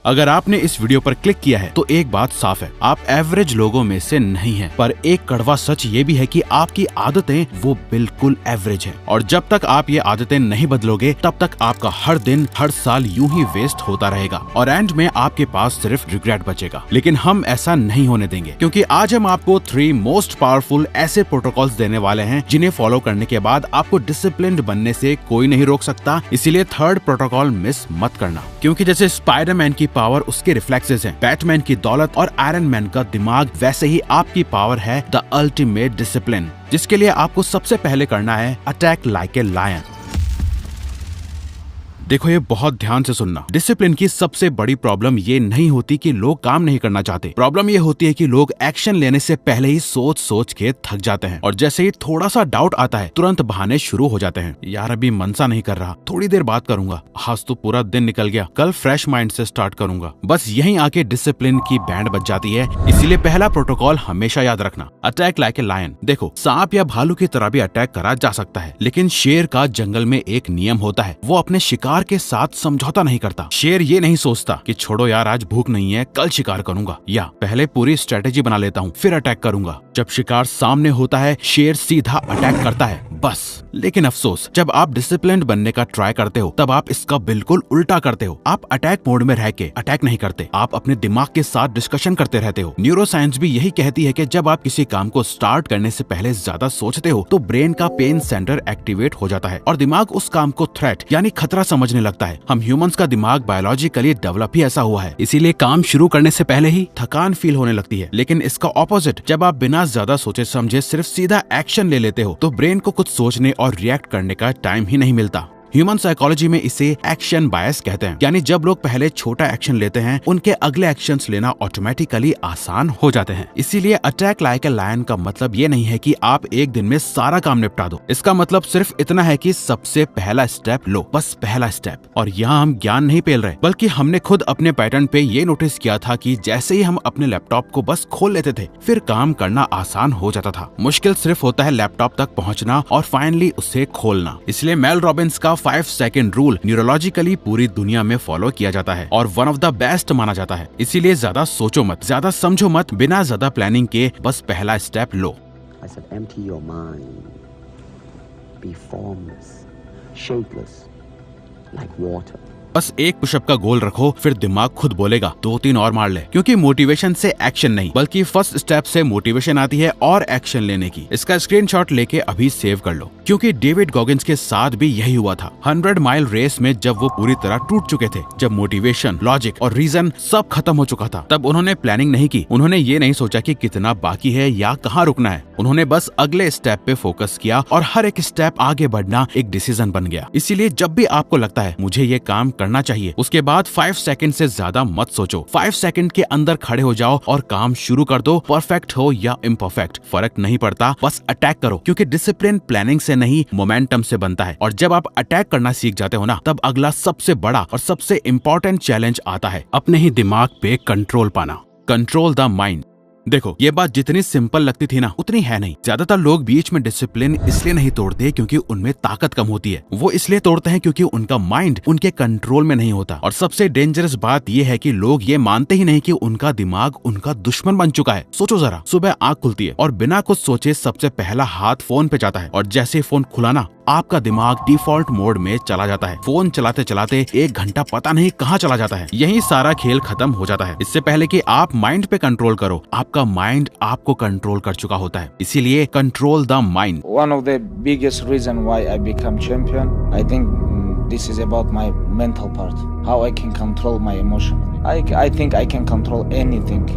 अगर आपने इस वीडियो पर क्लिक किया है तो एक बात साफ है, आप एवरेज लोगों में से नहीं हैं। पर एक कड़वा सच ये भी है कि आपकी आदतें वो बिल्कुल एवरेज हैं। और जब तक आप ये आदतें नहीं बदलोगे तब तक आपका हर दिन हर साल यूं ही वेस्ट होता रहेगा और एंड में आपके पास सिर्फ रिग्रेट बचेगा। लेकिन हम ऐसा नहीं होने देंगे, क्योंकि आज हम आपको 3 मोस्ट पावरफुल ऐसे प्रोटोकॉल्स देने वाले हैं जिन्हें फॉलो करने के बाद आपको डिसिप्लिन्ड बनने से कोई नहीं रोक सकता। इसीलिए थर्ड प्रोटोकॉल मिस मत करना, क्योंकि जैसे स्पाइडरमैन की पावर उसके रिफ्लेक्सेस हैं, बैटमैन की दौलत और आयरन मैन का दिमाग, वैसे ही आपकी पावर है द अल्टीमेट डिसिप्लिन, जिसके लिए आपको सबसे पहले करना है अटैक लाइक ए लायन। देखो, ये बहुत ध्यान से सुनना। डिसिप्लिन की सबसे बड़ी प्रॉब्लम ये नहीं होती कि लोग काम नहीं करना चाहते। प्रॉब्लम ये होती है कि लोग एक्शन लेने से पहले ही सोच सोच के थक जाते हैं और जैसे ही थोड़ा सा डाउट आता है तुरंत बहाने शुरू हो जाते हैं। यार अभी मन सा नहीं कर रहा, थोड़ी देर बात करूंगा, आज तो पूरा दिन निकल गया, कल फ्रेश माइंड से स्टार्ट करूंगा। बस यहीं आके डिसिप्लिन की बैंड बज जाती है। इसीलिए पहला प्रोटोकॉल हमेशा याद रखना, अटैक लाइक ए लायन। देखो, सांप या भालू की तरह भी अटैक करा जा सकता है, लेकिन शेर का जंगल में एक नियम होता है, वो अपने शिकार के साथ समझौता नहीं करता। शेर ये नहीं सोचता कि छोड़ो यार आज भूख नहीं है, कल शिकार करूंगा, या पहले पूरी स्ट्रेटेजी बना लेता हूँ फिर अटैक करूंगा। जब शिकार सामने होता है शेर सीधा अटैक करता है, बस। लेकिन अफसोस, जब आप डिसिप्लिन्ड बनने का ट्राई करते हो तब आप इसका बिल्कुल उल्टा करते हो। आप अटैक मोड में रह के अटैक नहीं करते, आप अपने दिमाग के साथ डिस्कशन करते रहते हो। न्यूरो साइंस भी यही कहती है कि जब आप किसी काम को स्टार्ट करने से पहले ज्यादा सोचते हो तो ब्रेन का पेन सेंटर एक्टिवेट हो जाता है और दिमाग उस काम को थ्रेट यानी खतरा समझने लगता है। हम ह्यूमंस का दिमाग बायोलॉजिकली डेवलप ही ऐसा हुआ है, इसीलिए काम शुरू करने से पहले ही थकान फील होने लगती है। लेकिन इसका ऑपोजिट, जब आप बिना ज्यादा सोचे समझे सिर्फ सीधा एक्शन ले लेते हो तो ब्रेन को कुछ सोचने और रिएक्ट करने का टाइम ही नहीं मिलता। ह्यूमन साइकोलॉजी में इसे एक्शन बायस कहते हैं, यानी जब लोग पहले छोटा एक्शन लेते हैं उनके अगले एक्शंस लेना ऑटोमेटिकली आसान हो जाते हैं। इसीलिए अटैक लाइक ए लायन का मतलब ये नहीं है कि आप एक दिन में सारा काम निपटा दो। इसका मतलब सिर्फ इतना है कि सबसे पहला स्टेप लो, बस पहला स्टेप। और यहाँ हम ज्ञान नहीं पेल रहे, बल्कि हमने खुद अपने पैटर्न पे ये नोटिस किया था कि जैसे ही हम अपने लैपटॉप को बस खोल लेते थे फिर काम करना आसान हो जाता था। मुश्किल सिर्फ होता है लैपटॉप तक पहुँचना और फाइनली उसे खोलना। इसलिए मेल रॉबिन्स का 5 सेकंड रूल न्यूरोलॉजिकली पूरी दुनिया में फॉलो किया जाता है और वन ऑफ द बेस्ट माना जाता है। इसीलिए ज्यादा सोचो मत, ज्यादा समझो मत, बिना ज्यादा प्लानिंग के बस पहला step low. I said, empty your mind. Be formless, shapeless, like water. बस एक पुशअप का गोल रखो, फिर दिमाग खुद बोलेगा 2-3 और मार ले, क्योंकि मोटिवेशन से एक्शन नहीं बल्कि फर्स्ट स्टेप से मोटिवेशन आती है और एक्शन लेने की। इसका स्क्रीनशॉट लेके अभी सेव कर लो, क्योंकि डेविड गॉगिंस के साथ भी यही हुआ था। 100 माइल रेस में जब वो पूरी तरह टूट चुके थे, जब मोटिवेशन, लॉजिक और रीजन सब खत्म हो चुका था, तब उन्होंने प्लानिंग नहीं की। उन्होंने ये नहीं सोचा कि कितना बाकी है या कहाँ रुकना है, उन्होंने बस अगले स्टेप पे फोकस किया और हर एक स्टेप आगे बढ़ना एक डिसीजन बन गया। इसीलिए जब भी आपको लगता है मुझे ये काम करना चाहिए, उसके बाद 5 सेकंड से ज्यादा मत सोचो। 5 सेकंड के अंदर खड़े हो जाओ और काम शुरू कर दो। परफेक्ट हो या इम्परफेक्ट फर्क नहीं पड़ता, बस अटैक करो, क्योंकि डिसिप्लिन प्लानिंग से नहीं मोमेंटम से बनता है। और जब आप अटैक करना सीख जाते हो ना, तब अगला सबसे बड़ा और सबसे इम्पोर्टेंट चैलेंज आता है, अपने ही दिमाग पे कंट्रोल पाना। Control the mind. देखो, ये बात जितनी सिंपल लगती थी ना उतनी है नहीं। ज्यादातर लोग बीच में डिसिप्लिन इसलिए नहीं तोड़ते क्योंकि उनमें ताकत कम होती है, वो इसलिए तोड़ते हैं क्योंकि उनका माइंड उनके कंट्रोल में नहीं होता। और सबसे डेंजरस बात ये है कि लोग ये मानते ही नहीं कि उनका दिमाग उनका दुश्मन बन चुका है। सोचो जरा, सुबह आंख खुलती है और बिना कुछ सोचे सबसे पहला हाथ फोन पे जाता है और जैसे फोन खुला ना, आपका दिमाग डिफॉल्ट मोड में चला जाता है। फोन चलाते चलाते 1 घंटा पता नहीं कहाँ चला जाता है। यही सारा खेल खत्म हो जाता है। इससे पहले कि आप माइंड पे कंट्रोल करो, आपका माइंड आपको कंट्रोल कर चुका होता है। इसीलिए control the mind. One of the biggest reason why I become champion, I think this is about my mental part. How I can control my emotion. I think I can control anything.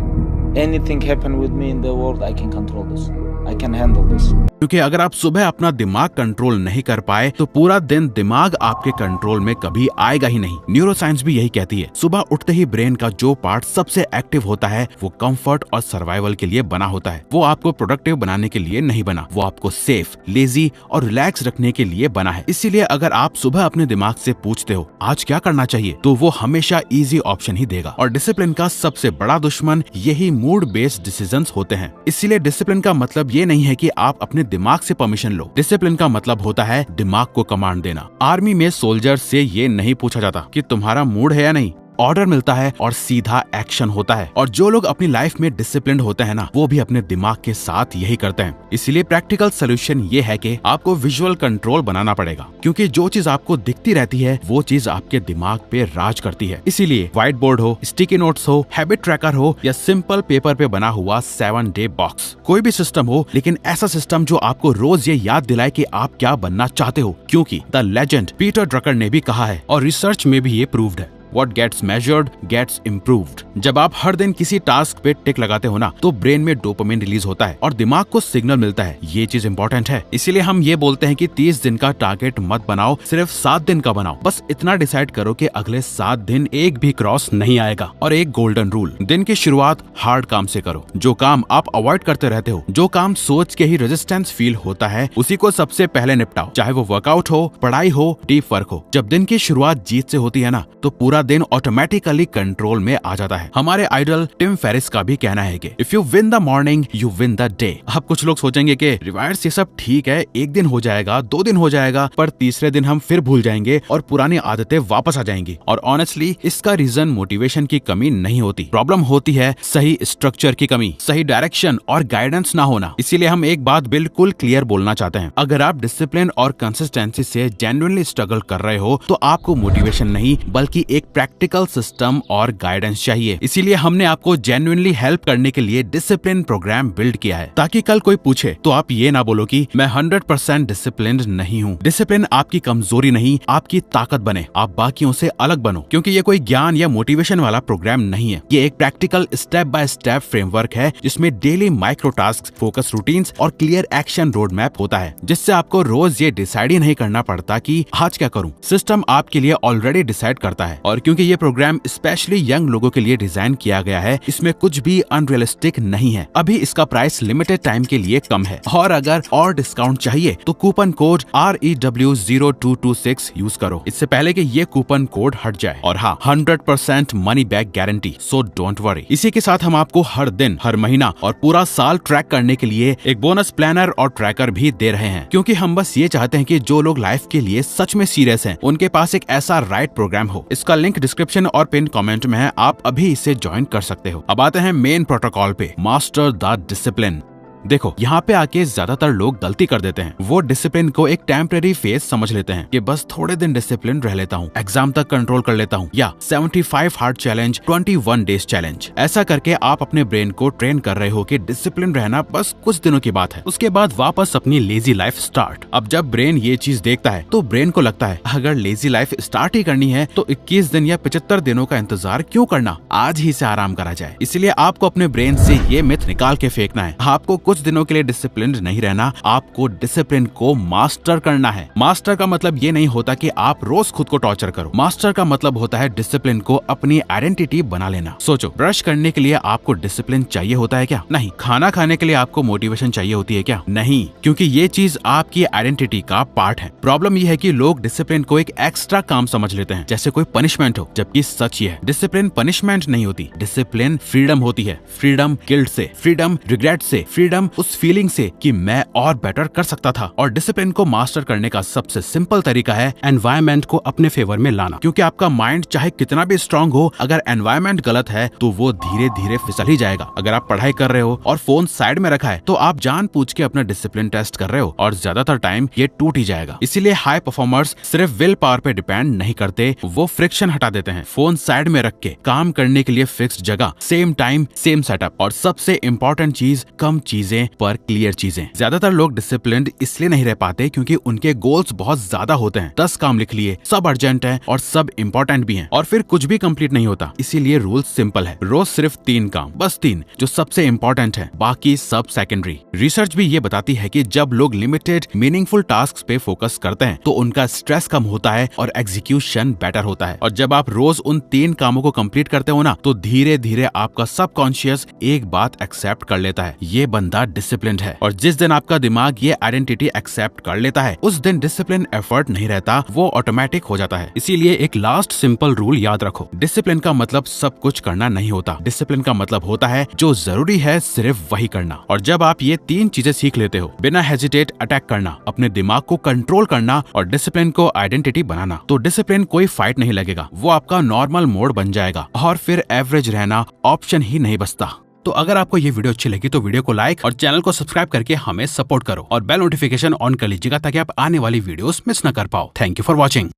Anything happen with me in the world, I can control this. I can handle this. क्योंकि अगर आप सुबह अपना दिमाग control नहीं कर पाए तो पूरा दिन दिमाग आपके कंट्रोल में कभी आएगा ही नहीं। न्यूरो साइंस भी यही कहती है, सुबह उठते ही ब्रेन का जो पार्ट सबसे एक्टिव होता है वो कंफर्ट और सर्वाइवल के लिए बना होता है। वो आपको प्रोडक्टिव बनाने के लिए नहीं बना, वो आपको सेफ, लेजी और रिलैक्स रखने के लिए बना है। इसीलिए अगर आप सुबह अपने दिमाग से पूछते हो आज क्या करना चाहिए, तो वो हमेशा इजी ऑप्शन ही देगा। और डिसिप्लिन का सबसे बड़ा दुश्मन यही मूड बेस्ड डिसीजंस होते हैं। इसीलिए डिसिप्लिन का मतलब ये नहीं है कि आप अपने दिमाग से परमिशन लो। डिसिप्लिन का मतलब होता है दिमाग को कमांड देना। आर्मी में सोल्जर से ये नहीं पूछा जाता कि तुम्हारा मूड है या नहीं, ऑर्डर मिलता है और सीधा एक्शन होता है। और जो लोग अपनी लाइफ में डिसिप्लिन्ड होते हैं ना, वो भी अपने दिमाग के साथ यही करते हैं। इसीलिए प्रैक्टिकल सोल्यूशन ये है कि आपको विजुअल कंट्रोल बनाना पड़ेगा, क्योंकि जो चीज आपको दिखती रहती है वो चीज आपके दिमाग पे राज करती है। इसीलिए व्हाइट बोर्ड हो, स्टिकी नोट्स हो, हैबिट ट्रैकर हो या सिंपल पेपर पे बना हुआ 7 डे बॉक्स, कोई भी सिस्टम हो, लेकिन ऐसा सिस्टम जो आपको रोज ये याद दिलाए कि आप क्या बनना चाहते हो। क्योंकि द लेजेंड पीटर ड्रकर ने भी कहा है और रिसर्च में भी ये प्रूव्ड है, What gets measured gets improved। जब आप हर दिन किसी टास्क पे टिक लगाते हो ना, तो ब्रेन में डोपामिन रिलीज होता है और दिमाग को सिग्नल मिलता है। ये चीज इंपॉर्टेंट है। इसीलिए हम ये बोलते हैं कि 30 दिन का टारगेट मत बनाओ, सिर्फ 7 दिन का बनाओ। बस इतना डिसाइड करो कि अगले 7 दिन एक भी क्रॉस नहीं आएगा। और एक गोल्डन रूल, दिन की शुरुआत हार्ड काम से करो। जो काम आप अवॉइड करते रहते हो, जो काम सोच के ही रेजिस्टेंस फील होता है, उसी को सबसे पहले निपटाओ। चाहे वो वर्कआउट हो, पढ़ाई हो, डीप वर्क हो। जब दिन की शुरुआत जीत से होती है ना, तो पूरा दिन ऑटोमेटिकली कंट्रोल में आ जाता है। हमारे आइडल टिम फेरिस का भी कहना है कि if you win the morning you win the day. अब कुछ लोग सोचेंगे कि रिवायर्स ये सब ठीक है, एक दिन हो जाएगा, 2 दिन हो जाएगा, पर तीसरे दिन हम फिर भूल जाएंगे और पुरानी आदतें वापस आ जाएंगी। और ऑनेस्टली इसका रीजन मोटिवेशन की कमी नहीं होती, प्रॉब्लम होती है सही स्ट्रक्चर की कमी, सही डायरेक्शन और गाइडेंस ना होना। इसीलिए हम एक बात बिल्कुल क्लियर बोलना चाहते हैं, अगर आप डिसिप्लिन और कंसिस्टेंसी से जेन्युइनली स्ट्रगल कर रहे हो, तो आपको मोटिवेशन नहीं बल्कि एक प्रैक्टिकल सिस्टम और गाइडेंस चाहिए। इसीलिए हमने आपको जेन्युइनली हेल्प करने के लिए डिसिप्लिन प्रोग्राम बिल्ड किया है, ताकि कल कोई पूछे तो आप ये ना बोलो कि मैं 100% डिसिप्लिन्ड नहीं हूँ। डिसिप्लिन आपकी कमजोरी नहीं, आपकी ताकत बने, आप बाकियों से अलग बनो। क्योंकि ये कोई ज्ञान या मोटिवेशन वाला प्रोग्राम नहीं है, ये एक practical step by step framework है, जिसमें daily micro task, focus routines और क्लियर एक्शन रोड मैप होता है, जिससे आपको रोज ये डिसाइड ही नहीं करना पड़ता कि आज क्या करूँ। सिस्टम आपके लिए ऑलरेडी डिसाइड करता है। और क्योंकि ये प्रोग्राम स्पेशली यंग लोगों के लिए डिजाइन किया गया है, इसमें कुछ भी अनरियलिस्टिक नहीं है। अभी इसका प्राइस लिमिटेड टाइम के लिए कम है, और अगर और डिस्काउंट चाहिए तो कूपन कोड REW0226 यूज करो, इससे पहले कि ये कूपन कोड हट जाए। और हाँ, 100% money back guarantee, so don't worry. इसी के साथ हम आपको हर दिन, हर महीना और पूरा साल ट्रैक करने के लिए एक बोनस प्लानर और ट्रैकर भी दे रहे हैं, क्योंकि हम बस ये चाहते हैं कि जो लोग लाइफ के लिए सच में सीरियस हैं, उनके पास एक ऐसा राइट प्रोग्राम हो। इसका लिंक डिस्क्रिप्शन और पिन कमेंट में है, आप अभी इसे ज्वाइन कर सकते हो। अब आते हैं मेन प्रोटोकॉल पे, मास्टर द डिसिप्लिन। देखो, यहाँ पे आके ज्यादातर लोग गलती कर देते हैं। वो डिसिप्लिन को एक टेम्परेरी फेज समझ लेते हैं कि बस थोड़े दिन डिसिप्लिन रह लेता हूँ, एग्जाम तक कंट्रोल कर लेता हूँ, या 75 हार्ड चैलेंज, 21 डेज चैलेंज। ऐसा करके आप अपने ब्रेन को ट्रेन कर रहे हो कि डिसिप्लिन रहना बस कुछ दिनों की बात है, उसके बाद वापस अपनी लेजी लाइफ स्टार्ट। अब जब ब्रेन ये चीज देखता है तो ब्रेन को लगता है अगर लेजी लाइफ स्टार्ट ही करनी है तो 21 दिन या 75 दिनों का इंतजार क्यों करना, आज ही से आराम करा जाए। इसलिए आपको अपने ब्रेन से ये मिथ निकाल के फेंकना है। आपको कुछ दिनों के लिए डिसिप्लिन नहीं रहना, आपको डिसिप्लिन को मास्टर करना है। मास्टर का मतलब ये नहीं होता कि आप रोज खुद को टॉर्चर करो। मास्टर का मतलब होता है डिसिप्लिन को अपनी आइडेंटिटी बना लेना। सोचो, ब्रश करने के लिए आपको डिसिप्लिन चाहिए होता है क्या? नहीं। खाना खाने के लिए आपको मोटिवेशन चाहिए होती है क्या? नहीं, क्योंकि ये चीज आपकी आइडेंटिटी का पार्ट है। प्रॉब्लम ये है कि लोग डिसिप्लिन को एक एक्स्ट्रा काम समझ लेते हैं, जैसे कोई पनिशमेंट हो, जबकि सच ये है डिसिप्लिन पनिशमेंट नहीं होती, डिसिप्लिन फ्रीडम होती है। फ्रीडम गिल्ट से, फ्रीडम रिग्रेट से, फ्रीडम उस फीलिंग से कि मैं और बेटर कर सकता था। और डिसिप्लिन को मास्टर करने का सबसे सिंपल तरीका है एनवायरनमेंट को अपने फेवर में लाना। क्योंकि आपका माइंड चाहे कितना भी स्ट्रांग हो, अगर एनवायरनमेंट गलत है तो वो धीरे धीरे फिसल ही जाएगा। अगर आप पढ़ाई कर रहे हो और फोन साइड में रखा है तो आप जानबूझ के अपना डिसिप्लिन टेस्ट कर रहे हो और ज्यादातर टाइम ये टूट ही जाएगा। इसीलिए हाई परफॉर्मर्स सिर्फ विल पावर पे डिपेंड नहीं करते, वो फ्रिक्शन हटा देते हैं। फोन साइड में रख के काम करने के लिए फिक्स्ड जगह, सेम टाइम, सेम सेटअप, और सबसे इम्पोर्टेंट चीज, कम चीजें पर क्लियर चीजें। ज्यादातर लोग डिसिप्लिन्ड इसलिए नहीं रह पाते क्योंकि उनके गोल्स बहुत ज्यादा होते हैं। 10 काम लिख लिए, सब अर्जेंट है और सब इम्पोर्टेंट भी हैं, और फिर कुछ भी कंप्लीट नहीं होता। इसीलिए रूल सिंपल है, रोज सिर्फ 3 काम, बस 3 जो सबसे इम्पोर्टेंट है, बाकी सब सेकेंडरी। रिसर्च भी ये बताती है कि जब लोग लिमिटेड मीनिंगफुल टास्क पे फोकस करते हैं तो उनका स्ट्रेस कम होता है और एग्जीक्यूशन बेटर होता है। और जब आप रोज उन 3 कामों को कंप्लीट करते हो ना, तो धीरे धीरे आपका सबकॉन्शियस एक बात एक्सेप्ट कर लेता है, ये बंदा ज्यादा डिसिप्लिन्ड है। और जिस दिन आपका दिमाग ये आइडेंटिटी एक्सेप्ट कर लेता है, उस दिन डिसिप्लिन एफर्ट नहीं रहता, वो ऑटोमेटिक हो जाता है। इसीलिए एक लास्ट सिंपल रूल याद रखो, डिसिप्लिन का मतलब सब कुछ करना नहीं होता। डिसिप्लिन का मतलब होता है जो जरूरी है सिर्फ वही करना। और जब आप ये 3 चीजें सीख लेते हो, बिना हेजिटेट अटैक करना, अपने दिमाग को कंट्रोल करना और डिसिप्लिन को आइडेंटिटी बनाना, तो डिसिप्लिन कोई फाइट नहीं लगेगा, वो आपका नॉर्मल मोड बन जाएगा और फिर एवरेज रहना ऑप्शन ही नहीं बचता। तो अगर आपको ये वीडियो अच्छी लगी तो वीडियो को लाइक और चैनल को सब्सक्राइब करके हमें सपोर्ट करो और बेल नोटिफिकेशन ऑन कर लीजिएगा ताकि आप आने वाली वीडियोस मिस न कर पाओ। Thank you for watching.